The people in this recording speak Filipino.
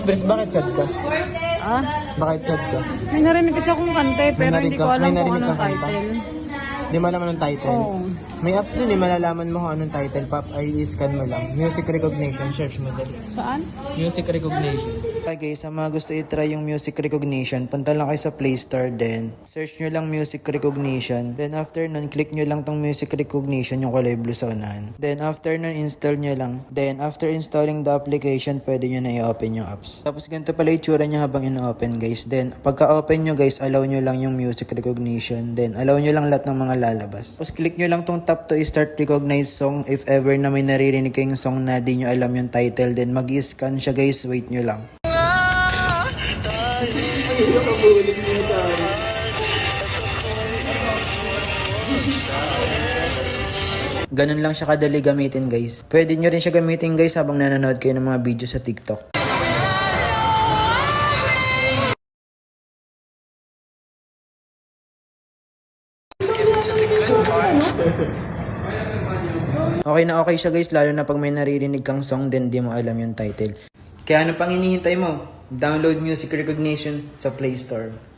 Bres, bakit sad ka? Ah? Bakit sad ka? May narinig kasi akong kanta eh, pero hindi ko alam May kung narinig anong kang kanta? title. Di mo alam anong title? Oo. May apps dun, di malalaman mo kung anong title. Pop, ay i-scan mo lang. Music recognition, search mo dali. Saan? Music recognition. Okay guys, sa mga gusto i-try yung music recognition, punta lang kayo sa Play Store, then search nyo lang music recognition. Then after nun, click nyo lang tong music recognition, yung kulay blue sa unahan. Then after nun, install nyo lang. Then after installing the application, pwede nyo na i-open yung apps. Tapos ganito pala itsura niya habang ino-open guys. Then pagka-open nyo guys, allow nyo lang yung music recognition. Then allow nyo lang lahat ng mga lalabas. Tapos click nyo lang tong tap to start recognize song if ever na may naririnig kayong song na di nyo alam yung title. Then mag-scan siya guys, wait nyo lang. Ganun lang siya kadali gamitin guys. Pwede nyo rin siya gamitin guys habang nanonood kayo ng mga video sa TikTok. Okay na okay siya guys, lalo na pag may naririnig kang song then di mo alam yung title. Kaya ano pang hinihintay mo? Download music recognition sa Play Store.